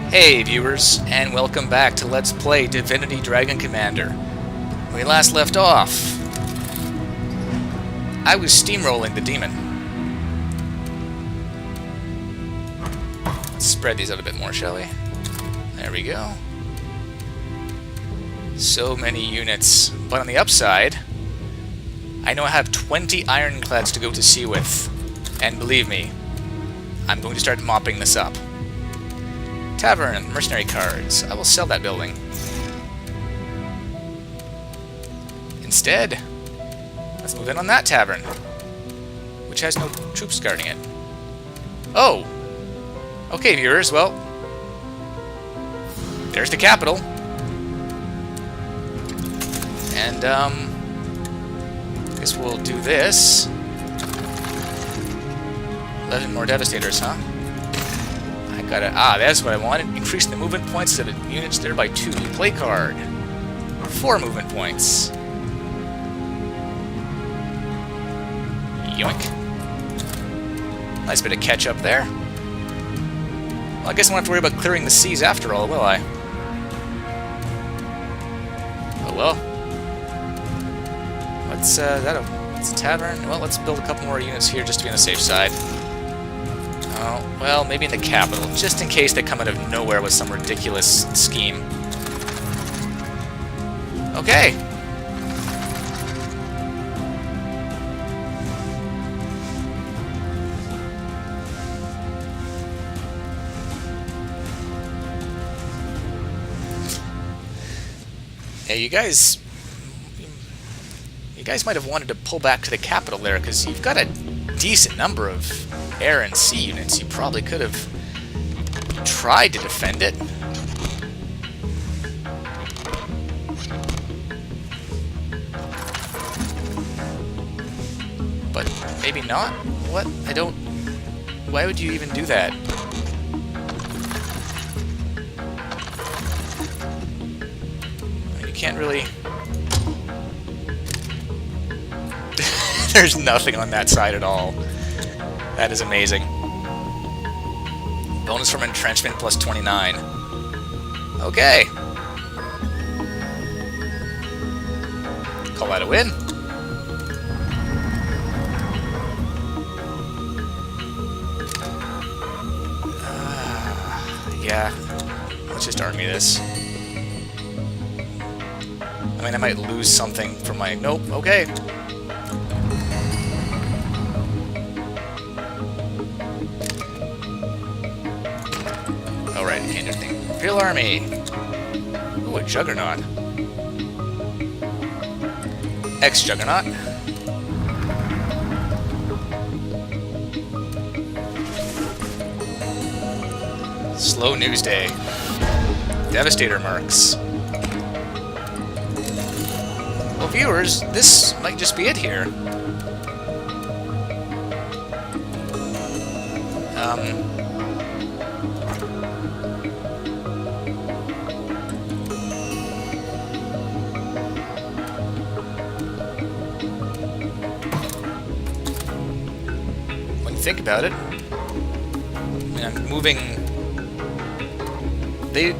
Hey viewers, and welcome back to Let's Play Divinity Dragon Commander. When we last left off, I was steamrolling the demon. Let's spread these out a bit more, shall we? There we go. So many units. But on the upside, I know I have 20 ironclads to go to sea with. And believe me, I'm going to start mopping this up. Tavern, mercenary cards. I will sell that building. Instead, let's move in on that tavern, which has no troops guarding it. Oh! Okay, viewers, well, there's the capital. And, I guess we'll do this. 11 more Devastators, huh? That's what I wanted. Increase the movement points of the units there by 2. Play card. 4 movement points. Yoink. Nice bit of catch up there. Well, I guess I won't have to worry about clearing the seas after all, will I? Oh well. What's it's a tavern? Well, let's build a couple more units here just to be on the safe side. Oh, well, maybe in the capital, just in case they come out of nowhere with some ridiculous scheme. Okay. Yeah, you guys might have wanted to pull back to the capital there, because you've got a decent number of air and sea units. You probably could have tried to defend it. But maybe not? What? Why would you even do that? I mean, you can't really... There's nothing on that side at all. That is amazing. Bonus from entrenchment plus 29. Okay. Call that a win. Yeah. Let's just army this. I mean, I might lose something from my... Nope, okay. Alright, interesting. Imperial Army! Ooh, a Juggernaut. Ex-Juggernaut. Slow News Day. Devastator marks. Well, viewers, this might just be it here. Think about it. I mean, I'm moving. They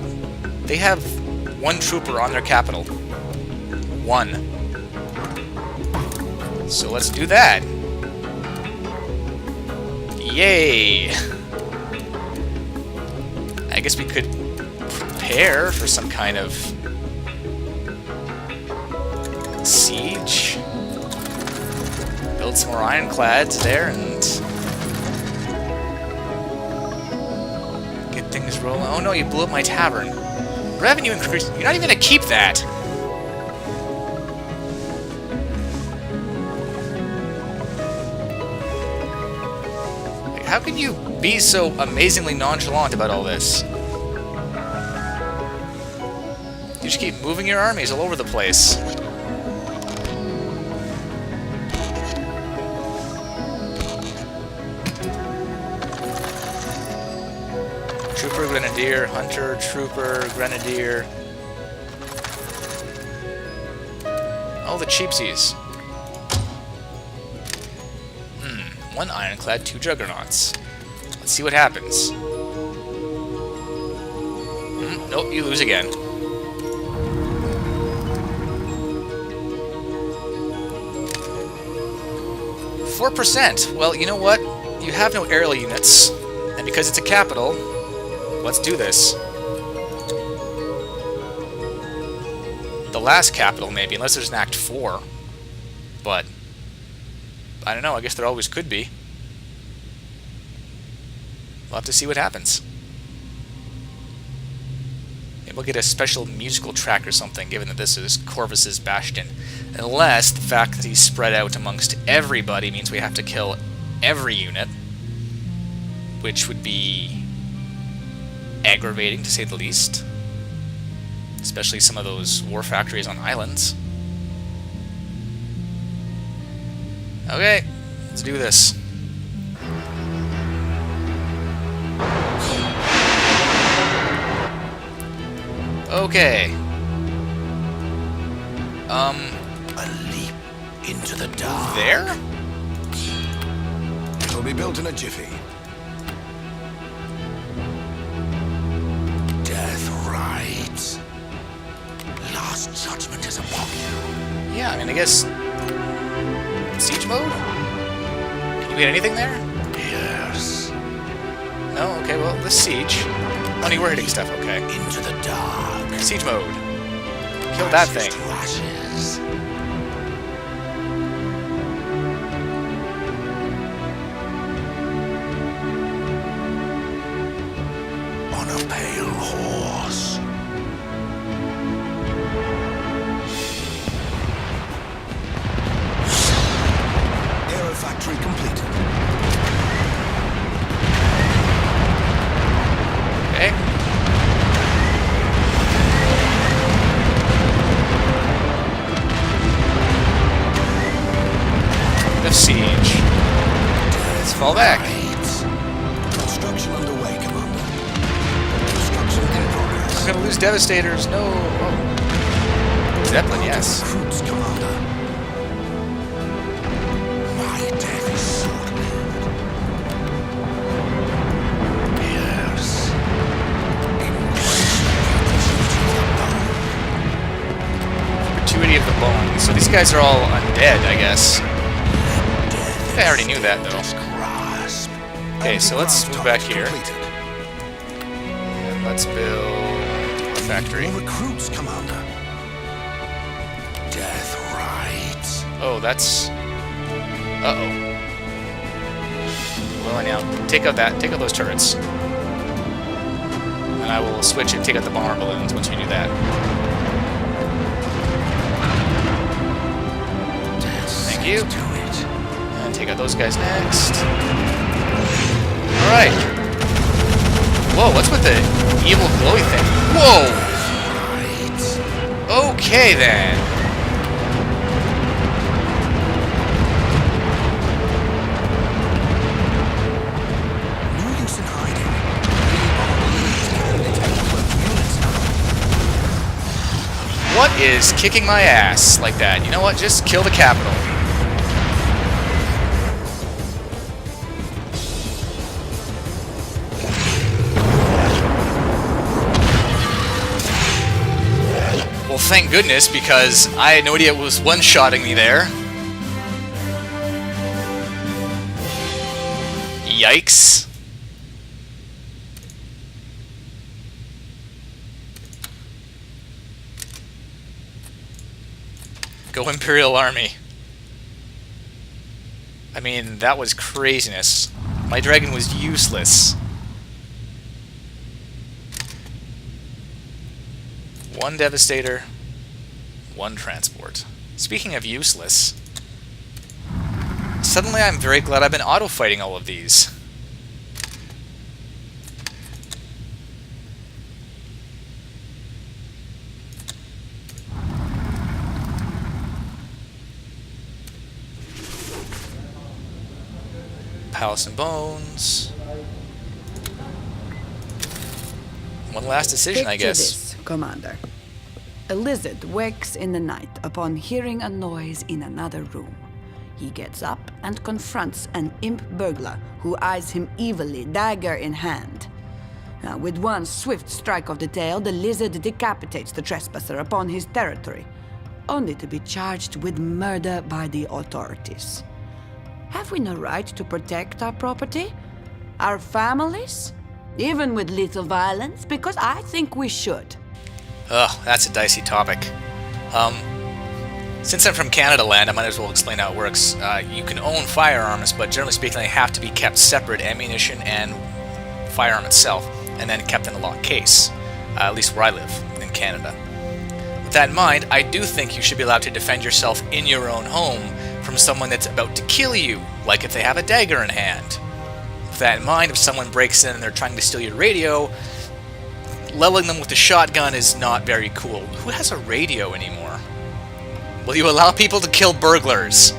have 1 trooper on their capital. 1. So let's do that. Yay! I guess we could prepare for some kind of siege. Build some more ironclads there and things rolling. Oh no, you blew up my tavern. Revenue increase. You're not even gonna keep that. Like, how can you be so amazingly nonchalant about all this? You just keep moving your armies all over the place. Trooper, Grenadier, Hunter, Trooper, Grenadier. Oh, the cheapsies. 1 ironclad, 2 juggernauts. Let's see what happens. Nope, you lose again. %. Well, you know what? You have no aerial units, and because it's a capital, let's do this. The last capital, maybe, unless there's an Act 4. But I don't know, I guess there always could be. We'll have to see what happens. Maybe we'll get a special musical track or something, given that this is Corvus's bastion. Unless the fact that he's spread out amongst everybody means we have to kill every unit, which would be aggravating, to say the least. Especially some of those war factories on islands. Okay, let's do this. Okay. A leap into the dark. There? It'll be built in a jiffy. Death rides. Last judgment is upon you. Yeah, I mean, I guess... Siege mode? Can you get anything there? Yes. No? Okay, well, this siege. Only we're hitting stuff, okay. Into the dark. Siege mode. Kill that thing. To ashes. On a pale horse. Aero factory completed. Okay. The siege. Let's fall back. Construction underway, Commander. Construction in progress. I'm gonna lose Devastators. No. Oh. Zeppelin, yes. Recruits, Commander. My death is short-lived. Yes. Perpetuity of the Bone. So these guys are all undead, I guess. I think I already knew that, though. Okay, so let's move back here. And let's build a factory. More recruits, Commander. Death rides. Oh, that's... Uh-oh. Well, now, take out those turrets. And I will switch and take out the bomber balloons once you do that. Thank you. And take out those guys next. Alright. Whoa, what's with the evil glowy thing? Whoa! Okay, then. No use in hiding. What is kicking my ass like that? You know what? Just kill the capital. Well, thank goodness, because I had no idea it was one-shotting me there. Yikes. Go Imperial Army. I mean, that was craziness. My dragon was useless. One Devastator, one Transport. Speaking of useless, suddenly I'm very glad I've been auto-fighting all of these. Palace and Bones. One last decision, I guess. This, Commander. A lizard wakes in the night upon hearing a noise in another room. He gets up and confronts an imp burglar who eyes him evilly, dagger in hand. With one swift strike of the tail, the lizard decapitates the trespasser upon his territory, only to be charged with murder by the authorities. Have we no right to protect our property? Our families? Even with little violence? Because I think we should. Ugh, that's a dicey topic. Since I'm from Canada land, I might as well explain how it works. You can own firearms, but generally speaking, they have to be kept separate, ammunition and firearm itself, and then kept in a locked case. At least where I live, in Canada. With that in mind, I do think you should be allowed to defend yourself in your own home from someone that's about to kill you, like if they have a dagger in hand. With that in mind, if someone breaks in and they're trying to steal your radio, leveling them with a shotgun is not very cool. Who has a radio anymore? Will you allow people to kill burglars?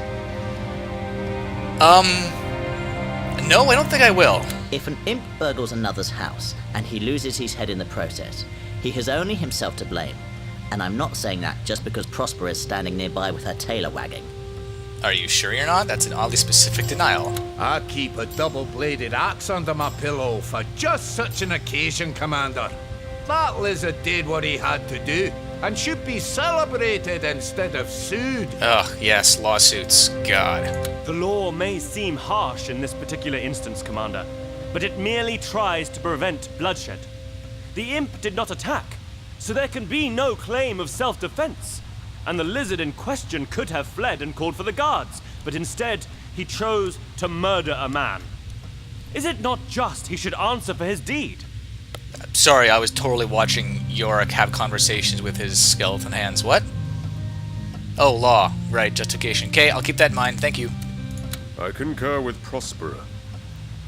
No, I don't think I will. If an imp burgles another's house, and he loses his head in the process, he has only himself to blame. And I'm not saying that just because Prospera is standing nearby with her tail wagging. Are you sure you're not? That's an oddly specific denial. I keep a double-bladed axe under my pillow for just such an occasion, Commander. That lizard did what he had to do, and should be celebrated instead of sued. Ugh, yes, lawsuits. God. The law may seem harsh in this particular instance, Commander, but it merely tries to prevent bloodshed. The imp did not attack, so there can be no claim of self-defense. And the lizard in question could have fled and called for the guards, but instead he chose to murder a man. Is it not just he should answer for his deed? Sorry, I was totally watching Yorick have conversations with his skeleton hands. What? Oh, law. Right, justification. Okay, I'll keep that in mind. Thank you. I concur with Prospera.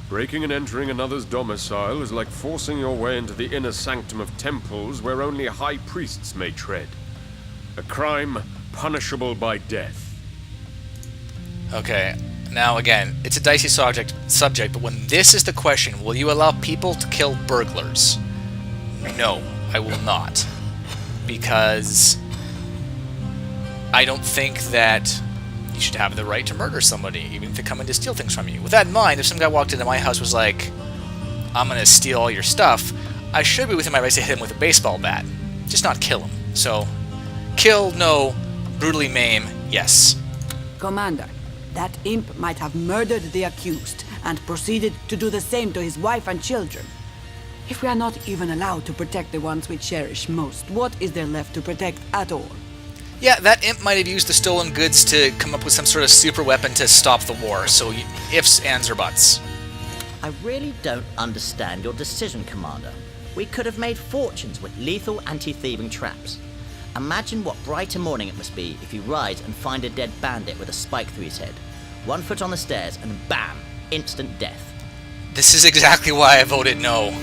Breaking and entering another's domicile is like forcing your way into the inner sanctum of temples where only high priests may tread. A crime punishable by death. Okay, now again, it's a dicey subject, but when this is the question, will you allow people to kill burglars? No, I will not. Because I don't think that you should have the right to murder somebody, even if they come in to steal things from you. With that in mind, if some guy walked into my house and was like, I'm gonna steal all your stuff, I should be within my rights to hit him with a baseball bat. Just not kill him. So, kill, no. Brutally maim, yes. Commander, that imp might have murdered the accused and proceeded to do the same to his wife and children. If we are not even allowed to protect the ones we cherish most, what is there left to protect at all? Yeah, that imp might have used the stolen goods to come up with some sort of super weapon to stop the war, so ifs, ands, or buts. I really don't understand your decision, Commander. We could have made fortunes with lethal anti-thieving traps. Imagine what brighter morning it must be if you rise and find a dead bandit with a spike through his head. 1 foot on the stairs and bam! Instant death. This is exactly why I voted no.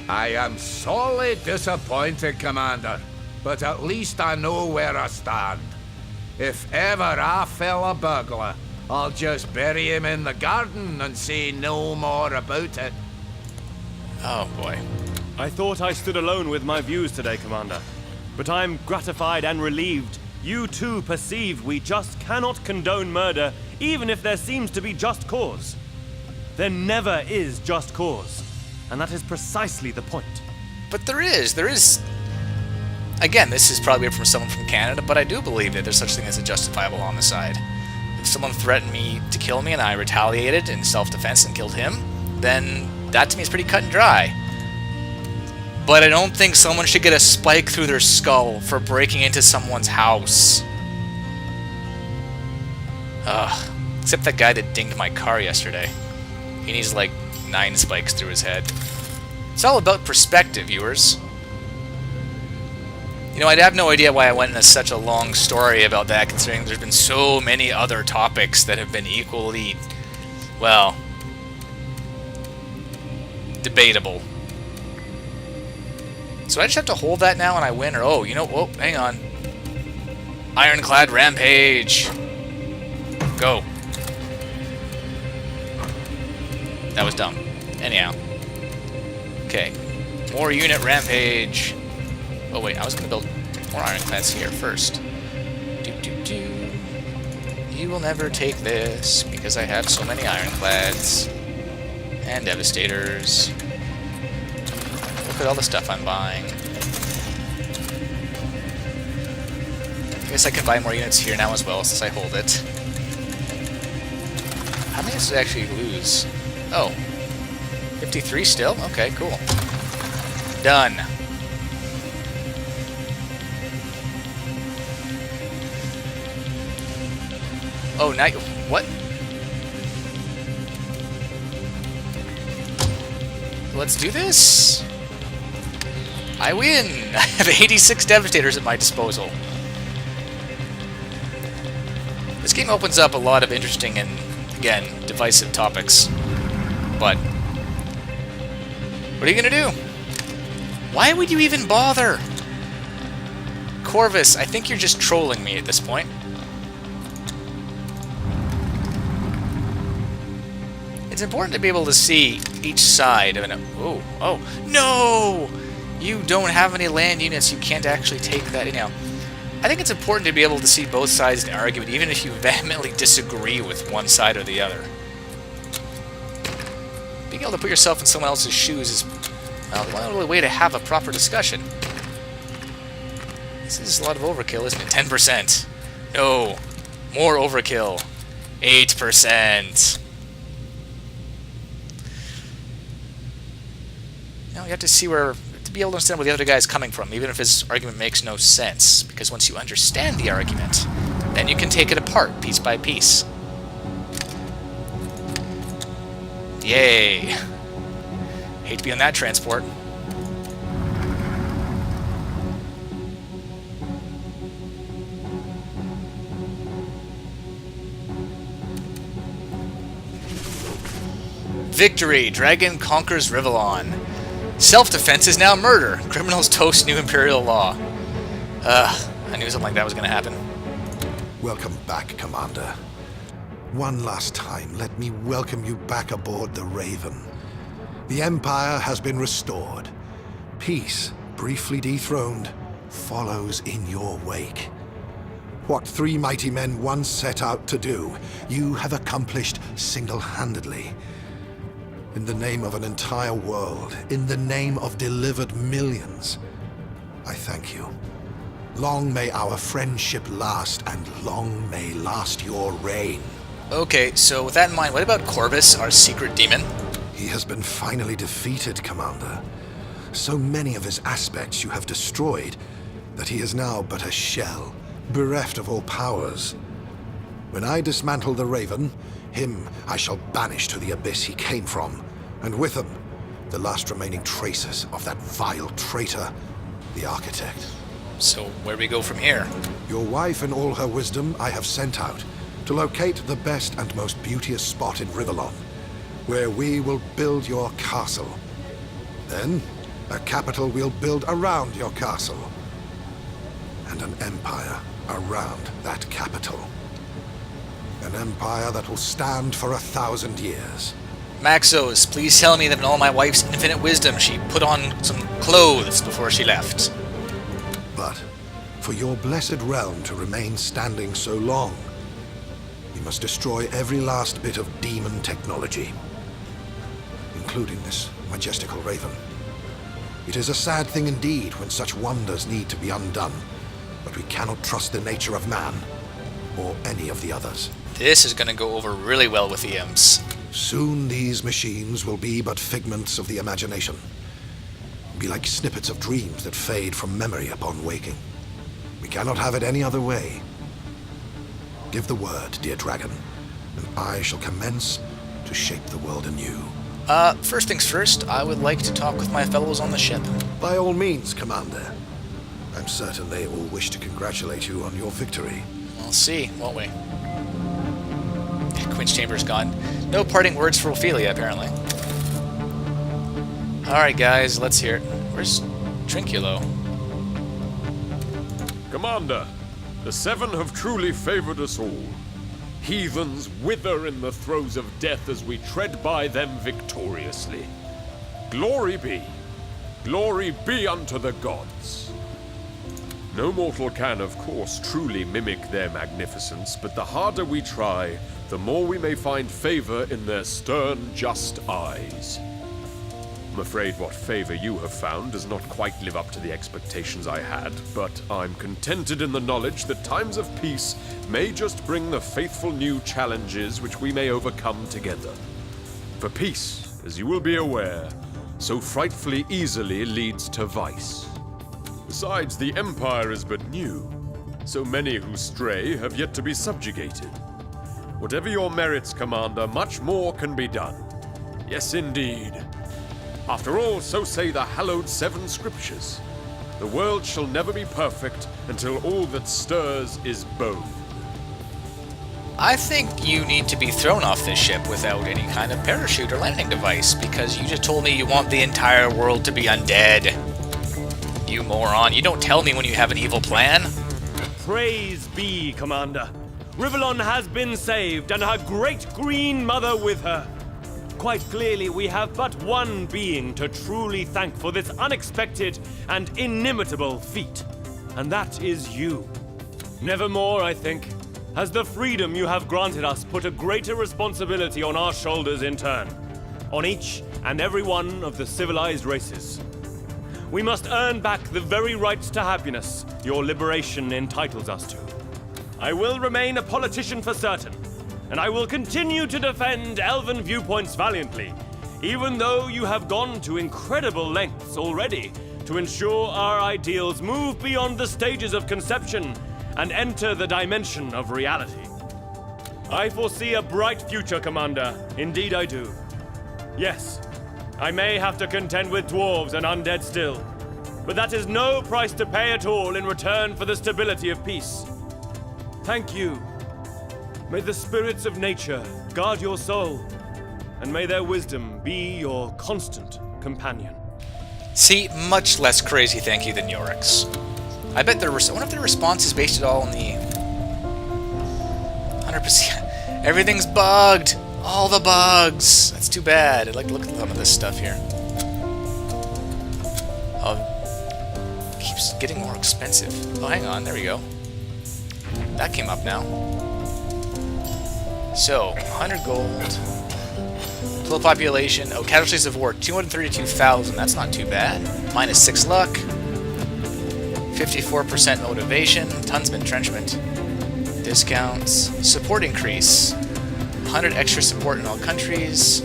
I am sorely disappointed, Commander, but at least I know where I stand. If ever I fell a burglar, I'll just bury him in the garden and say no more about it. Oh boy. I thought I stood alone with my views today, Commander. But I'm gratified and relieved. You too perceive we just cannot condone murder, even if there seems to be just cause. There never is just cause. And that is precisely the point. But there is. Again, this is probably from someone from Canada, but I do believe that there's such thing as a justifiable homicide. If someone threatened me to kill me and I retaliated in self-defense and killed him, then that to me is pretty cut and dry. But I don't think someone should get a spike through their skull for breaking into someone's house. Ugh. Except that guy that dinged my car yesterday. He needs like 9 spikes through his head. It's all about perspective, viewers. You know, I'd have no idea why I went into such a long story about that, considering there's been so many other topics that have been equally, well, debatable. So I just have to hold that now and I win, or oh, you know, whoa, hang on. Ironclad Rampage! Go. That was dumb. Anyhow. Okay. More unit Rampage. Oh wait, I was gonna build more ironclads here first. You will never take this, because I have so many ironclads. And devastators. look at all the stuff I'm buying. I guess I can buy more units here now as well, since I hold it. How many does it actually lose? Oh. 53 still? Okay, cool. Done. Oh, now you... What? Let's do this. I win! I have 86 Devastators at my disposal. This game opens up a lot of interesting and, again, divisive topics. But... what are you gonna do? Why would you even bother? Corvus, I think you're just trolling me at this point. It's important to be able to see each side of an... Oh, no! You don't have any land units, you can't actually take that, I think it's important to be able to see both sides of an argument, even if you vehemently disagree with one side or the other. Being able to put yourself in someone else's shoes is, well, the only way to have a proper discussion. This is a lot of overkill, isn't it? 10%. No. More overkill. 8%. You have to see to be able to understand where the other guy's coming from, even if his argument makes no sense. Because once you understand the argument, then you can take it apart, piece by piece. Yay. Hate to be on that transport. Victory! Dragon conquers Rivellon. Self-defense is now murder. Criminals toast new imperial law. I knew something like that was going to happen. Welcome back, Commander. One last time, let me welcome you back aboard the Raven. The Empire has been restored. Peace, briefly dethroned, follows in your wake. What three mighty men once set out to do, you have accomplished single-handedly. In the name of an entire world, in the name of delivered millions, I thank you. Long may our friendship last, and long may last your reign. Okay, so with that in mind, what about Corvus, our secret demon? He has been finally defeated, Commander. So many of his aspects you have destroyed, that he is now but a shell, bereft of all powers. When I dismantle the Raven, him I shall banish to the abyss he came from, and with him, the last remaining traces of that vile traitor, the Architect. So where do we go from here? Your wife and all her wisdom I have sent out to locate the best and most beauteous spot in Rivellon, where we will build your castle. Then, a capital we'll build around your castle, and an empire around that capital. An empire that will stand for 1,000 years. Maxos, please tell me that in all my wife's infinite wisdom she put on some clothes before she left. But for your blessed realm to remain standing so long, you must destroy every last bit of demon technology, including this majestical Raven. It is a sad thing indeed when such wonders need to be undone, but we cannot trust the nature of man, or any of the others. This is going to go over really well with the imps. Soon these machines will be but figments of the imagination. Be like snippets of dreams that fade from memory upon waking. We cannot have it any other way. Give the word, dear dragon, and I shall commence to shape the world anew. First things first, I would like to talk with my fellows on the ship. By all means, Commander. I'm certain they all wish to congratulate you on your victory. We'll see, won't we? Queen's Chamber's gone. No parting words for Ophelia, apparently. Alright, guys, let's hear it. Where's Trinculo? Commander, the Seven have truly favored us all. Heathens wither in the throes of death as we tread by them victoriously. Glory be unto the gods. No mortal can, of course, truly mimic their magnificence, but the harder we try, the more we may find favor in their stern, just eyes. I'm afraid what favor you have found does not quite live up to the expectations I had, but I'm contented in the knowledge that times of peace may just bring the faithful new challenges which we may overcome together. For peace, as you will be aware, so frightfully easily leads to vice. Besides, the Empire is but new. So many who stray have yet to be subjugated. Whatever your merits, Commander, much more can be done. Yes, indeed. After all, so say the hallowed 7 scriptures. The world shall never be perfect until all that stirs is bone. I think you need to be thrown off this ship without any kind of parachute or landing device, because you just told me you want the entire world to be undead. You moron, you don't tell me when you have an evil plan. Praise be, Commander. Rivellon has been saved, and her great green mother with her. Quite clearly, we have but one being to truly thank for this unexpected and inimitable feat, and that is you. Nevermore, I think, has the freedom you have granted us put a greater responsibility on our shoulders in turn, on each and every one of the civilized races. We must earn back the very rights to happiness your liberation entitles us to. I will remain a politician for certain, and I will continue to defend elven viewpoints valiantly, even though you have gone to incredible lengths already to ensure our ideals move beyond the stages of conception and enter the dimension of reality. I foresee a bright future, Commander. Indeed I do. Yes, I may have to contend with dwarves and undead still, but that is no price to pay at all in return for the stability of peace. Thank you. May the spirits of nature guard your soul, and may their wisdom be your constant companion. See, much less crazy thank you than Yorick's. I bet I wonder if their response is based at all on the 100%. Everything's bugged. All the bugs. That's too bad. I'd like to look at some of this stuff here. Oh, it keeps getting more expensive. Oh, hang on. There we go. That came up now. So, 100 gold. Total population. Oh, casualties of war. 232,000. That's not too bad. Minus 6 luck. 54% motivation. Tons of entrenchment. Discounts. Support increase. 100 extra support in all countries.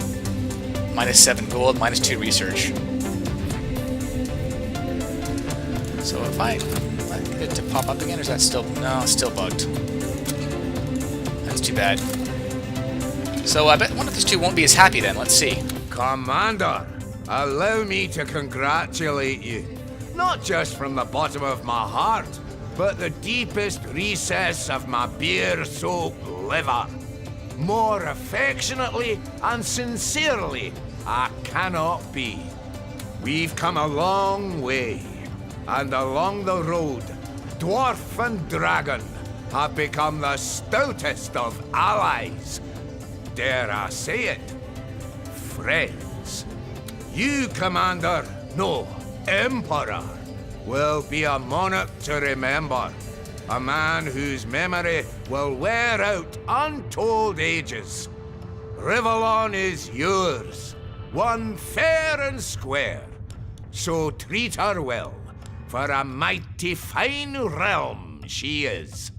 Minus 7 gold. Minus 2 research. So if I get it to pop up again, or is that still... No, it's still bugged. That's too bad. So I bet one of these two won't be as happy then. Let's see. Commander, allow me to congratulate you. Not just from the bottom of my heart, but the deepest recess of my beer-soaked liver. More affectionately and sincerely, I cannot be. We've come a long way, and along the road, dwarf and dragon have become the stoutest of allies. Dare I say it? Friends. You, Commander, no, Emperor, will be a monarch to remember. A man whose memory will wear out untold ages. Rivellon is yours, won fair and square. So treat her well, for a mighty fine realm she is.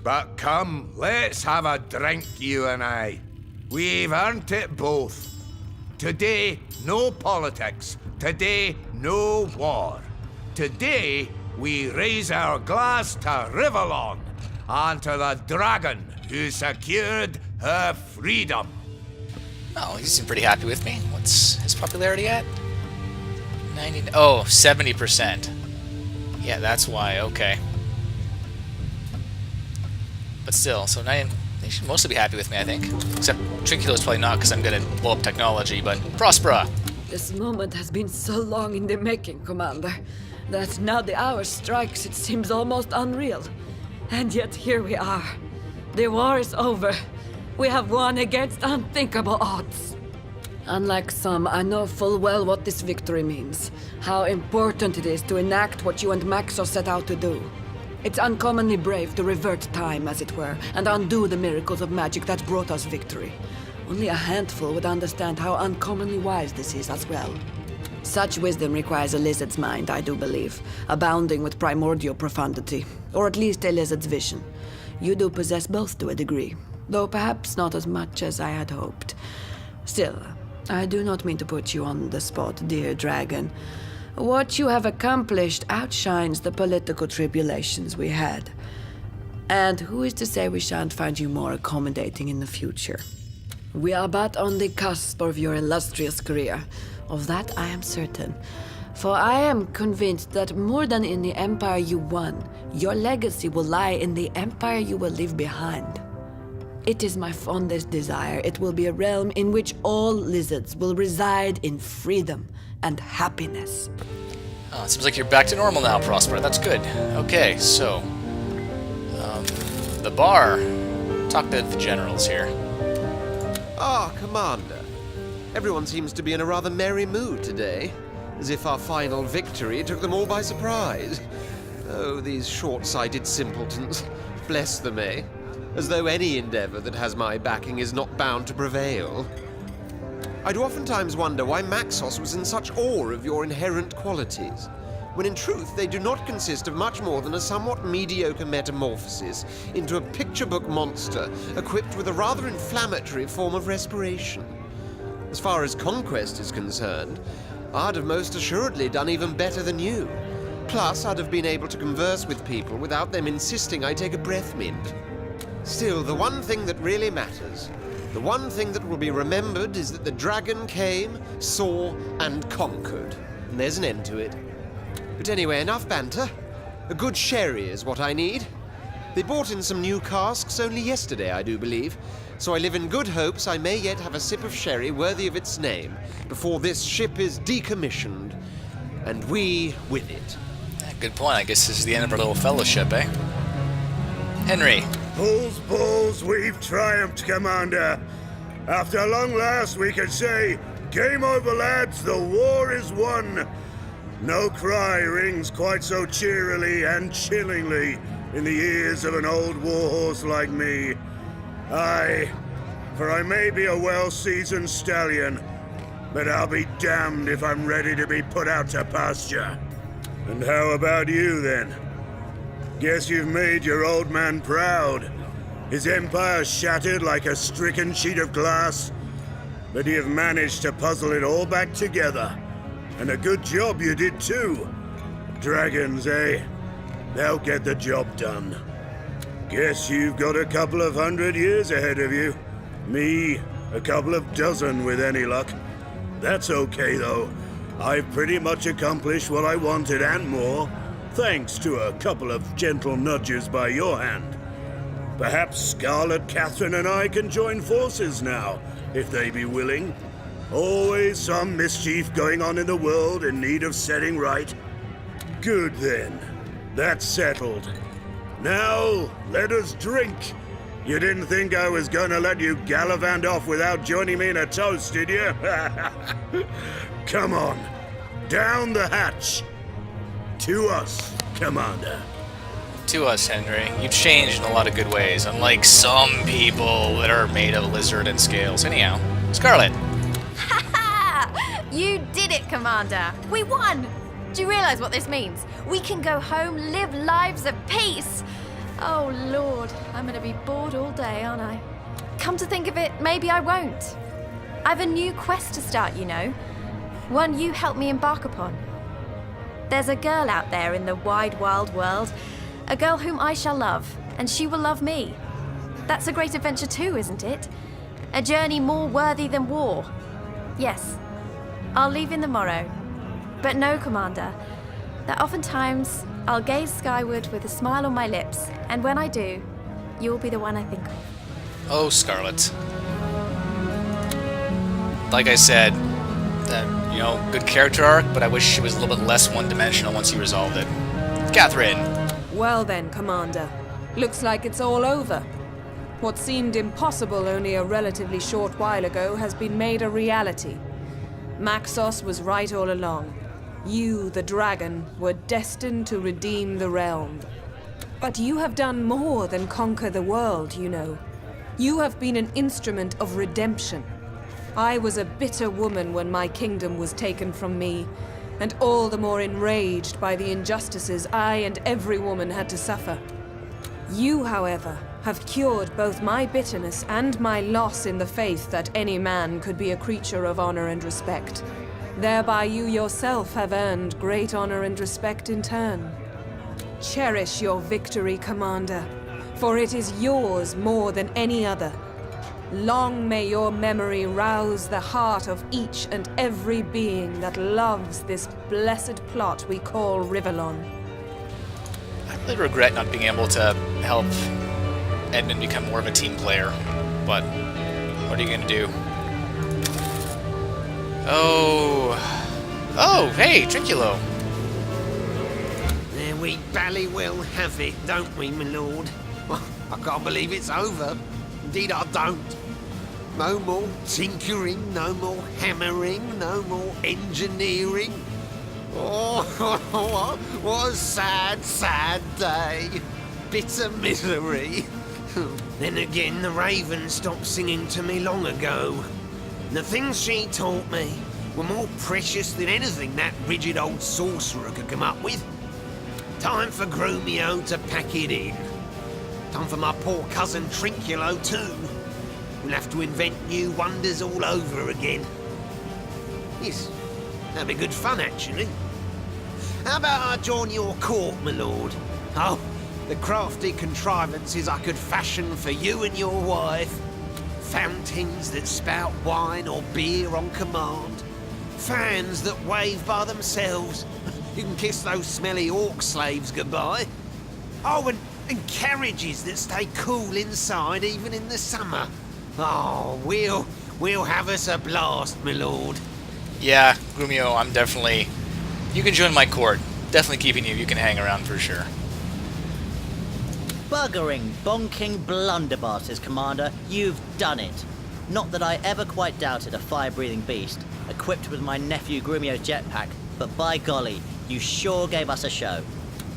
But come, let's have a drink, you and I. We've earned it both. Today, no politics. Today, no war. Today, we raise our glass to Rivellon and to the dragon who secured her freedom. Oh, he seems pretty happy with me. What's his popularity at? 90... Oh, 70%. Yeah, that's why. Okay. But still, so they should mostly be happy with me, I think. Except Trinculo's probably not, because I'm good at blow-up technology, but Prospera! This moment has been so long in the making, Commander, that now the hour strikes, it seems almost unreal. And yet here we are. The war is over. We have won against unthinkable odds. Unlike some, I know full well what this victory means. How important it is to enact what you and Maxo set out to do. It's uncommonly brave to revert time, as it were, and undo the miracles of magic that brought us victory. Only a handful would understand how uncommonly wise this is as well. Such wisdom requires a lizard's mind, I do believe, abounding with primordial profundity, or at least a lizard's vision. You do possess both to a degree, though perhaps not as much as I had hoped. Still, I do not mean to put you on the spot, dear dragon. What you have accomplished outshines the political tribulations we had. And who is to say we shan't find you more accommodating in the future? We are but on the cusp of your illustrious career. Of that I am certain. For I am convinced that more than in the empire you won, your legacy will lie in the empire you will leave behind. It is my fondest desire it will be a realm in which all lizards will reside in freedom and happiness. Oh, it seems like you're back to normal now, Prosper. That's good. Okay, so... the bar. Talk to the generals here. Ah, Commander. Everyone seems to be in a rather merry mood today, as if our final victory took them all by surprise. Oh, these short-sighted simpletons. Bless them, eh? As though any endeavor that has my backing is not bound to prevail. I do oftentimes wonder why Maxos was in such awe of your inherent qualities, when in truth they do not consist of much more than a somewhat mediocre metamorphosis into a picture book monster equipped with a rather inflammatory form of respiration. As far as conquest is concerned, I'd have most assuredly done even better than you. Plus, I'd have been able to converse with people without them insisting I take a breath mint. Still, the one thing that really matters, the one thing that will be remembered is that the dragon came, saw, and conquered. And there's an end to it. But anyway, enough banter. A good sherry is what I need. They brought in some new casks only yesterday, I do believe, so I live in good hopes I may yet have a sip of sherry worthy of its name before this ship is decommissioned, and we with it. Yeah, good point. I guess this is the end of our little fellowship, eh? Henry. Bulls, we've triumphed, Commander. After long last, we can say, game over, lads, the war is won. No cry rings quite so cheerily and chillingly in the ears of an old warhorse like me. Aye, for I may be a well-seasoned stallion, but I'll be damned if I'm ready to be put out to pasture. And how about you, then? Guess you've made your old man proud. His empire shattered like a stricken sheet of glass, but you've managed to puzzle it all back together. And a good job you did too. Dragons, eh? They'll get the job done. Guess you've got a couple of 100 years ahead of you. Me, a couple of dozen with any luck. That's okay though. I've pretty much accomplished what I wanted and more, thanks to a couple of gentle nudges by your hand. Perhaps Scarlet Catherine and I can join forces now, if they be willing. Always some mischief going on in the world in need of setting right. Good then. That's settled. Now, let us drink. You didn't think I was gonna let you gallivant off without joining me in a toast, did you? Come on. Down the hatch. To us, Commander. To us, Henry. You've changed in a lot of good ways, unlike some people that are made of lizard and scales. Anyhow, Scarlet. You did it, Commander! We won! Do you realize what this means? We can go home, live lives of peace! Oh, Lord, I'm gonna be bored all day, aren't I? Come to think of it, maybe I won't. I've a new quest to start, you know. One you helped me embark upon. There's a girl out there in the wide, wild world. A girl whom I shall love, and she will love me. That's a great adventure too, isn't it? A journey more worthy than war. Yes. I'll leave in the morrow. But know, Commander, that oftentimes I'll gaze skyward with a smile on my lips, and when I do, you'll be the one I think of. Oh, Scarlet. Like I said, good character arc, but I wish it was a little bit less one-dimensional once you resolved it. Catherine! Well then, Commander. Looks like it's all over. What seemed impossible only a relatively short while ago has been made a reality. Maxos was right all along. You, the dragon, were destined to redeem the realm. But you have done more than conquer the world, you know. You have been an instrument of redemption. I was a bitter woman when my kingdom was taken from me, and all the more enraged by the injustices I and every woman had to suffer. You, however, have cured both my bitterness and my loss in the faith that any man could be a creature of honor and respect. Thereby you yourself have earned great honor and respect in turn. Cherish your victory, Commander, for it is yours more than any other. Long may your memory rouse the heart of each and every being that loves this blessed plot we call Rivellon. I really regret not being able to help Edmund become more of a team player, but what are you gonna do? Oh, hey, Trinculo. There we bally well have it, don't we, my lord? Well, I can't believe it's over. Indeed, I don't. No more tinkering, no more hammering, no more engineering. Oh, what a sad, sad day. Bitter misery. Then again, the Raven stopped singing to me long ago. The things she taught me were more precious than anything that rigid old sorcerer could come up with. Time for Grumio to pack it in. Time for my poor cousin Trinculo too. We'll have to invent new wonders all over again. Yes, that'd be good fun actually. How about I join your court, my lord? Oh, the crafty contrivances I could fashion for you and your wife. Fountains that spout wine or beer on command. Fans that wave by themselves. You can kiss those smelly orc slaves goodbye. Oh, and carriages that stay cool inside even in the summer. Oh, we'll have us a blast, my lord. Yeah, Grumio, I'm definitely... You can join my court. Definitely keeping you. You can hang around for sure. Buggering, bonking blunderbusses, Commander. You've done it. Not that I ever quite doubted a fire-breathing beast, equipped with my nephew Grumio's jetpack, but by golly, you sure gave us a show.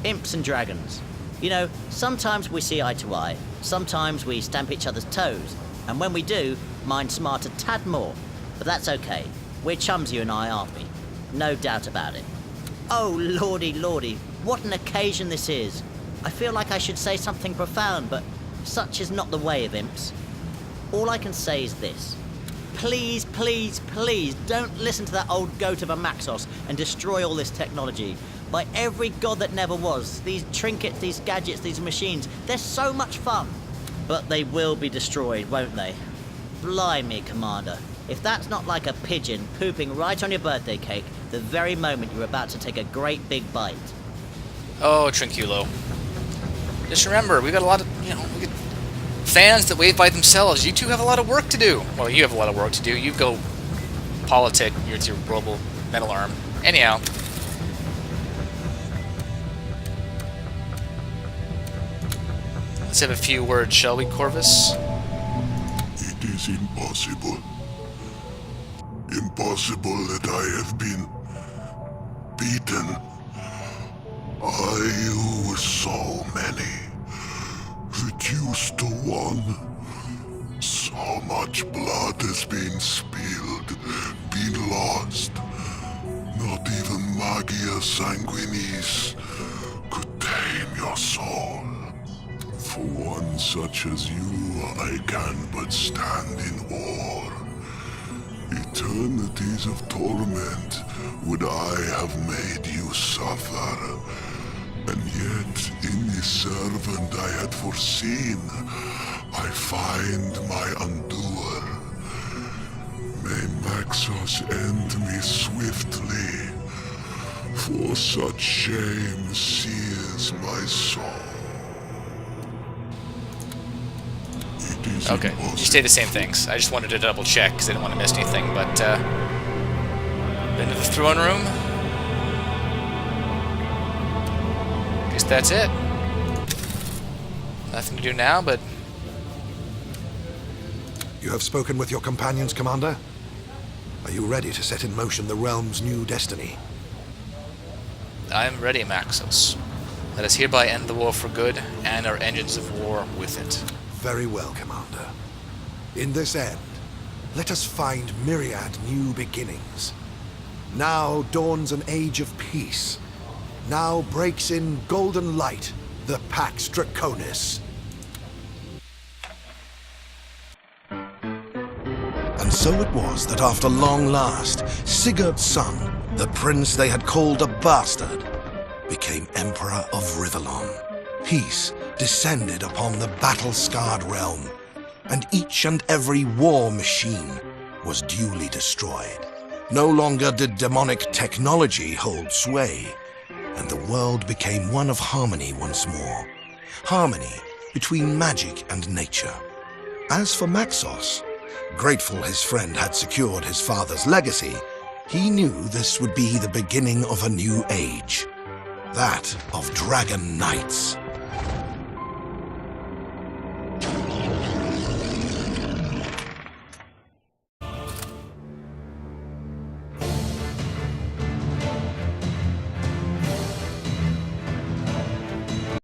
Imps and dragons. You know, sometimes we see eye to eye, sometimes we stamp each other's toes, and when we do, mine's smart a tad more. But that's okay. We're chums, you and I, aren't we? No doubt about it. Oh, lordy, lordy, what an occasion this is. I feel like I should say something profound, but such is not the way of imps. All I can say is this. Please, please, please, don't listen to that old goat of a Maxos and destroy all this technology. By every god that never was, these trinkets, these gadgets, these machines, they're so much fun. But they will be destroyed, won't they? Blimey, Commander. If that's not like a pigeon pooping right on your birthday cake the very moment you're about to take a great big bite. Oh, Trinculo. Just remember, we got a lot of, we got fans that wave by themselves. You two have a lot of work to do. Well, you have a lot of work to do. You go politic with your global metal arm. Anyhow. Let's have a few words, shall we, Corvus? It is impossible. Impossible that I have been beaten. I who was so many, reduced to one. So much blood has been spilled, been lost. Not even Magia Sanguinis could tame your soul. For one such as you, I can but stand in awe. Eternities of torment would I have made you suffer. And yet, in the servant I had foreseen, I find my undoer. May Maxos end me swiftly, for such shame sears my soul. Okay, you say the same things. I just wanted to double check because I didn't want to miss anything, but been to the throne room. Guess that's it. Nothing to do now, but... You have spoken with your companions, Commander? Are you ready to set in motion the realm's new destiny? I am ready, Maxos. Let us hereby end the war for good, and our engines of war with it. Very well, Commander. In this end, let us find myriad new beginnings. Now dawns an age of peace. Now breaks in golden light the Pax Draconis. And so it was that after long last, Sigurd's son, the prince they had called a bastard, became Emperor of Rivellon. Peace descended upon the battle-scarred realm, and each and every war machine was duly destroyed. No longer did demonic technology hold sway, and the world became one of harmony once more. Harmony between magic and nature. As for Maxos, grateful his friend had secured his father's legacy, he knew this would be the beginning of a new age. That of Dragon Knights.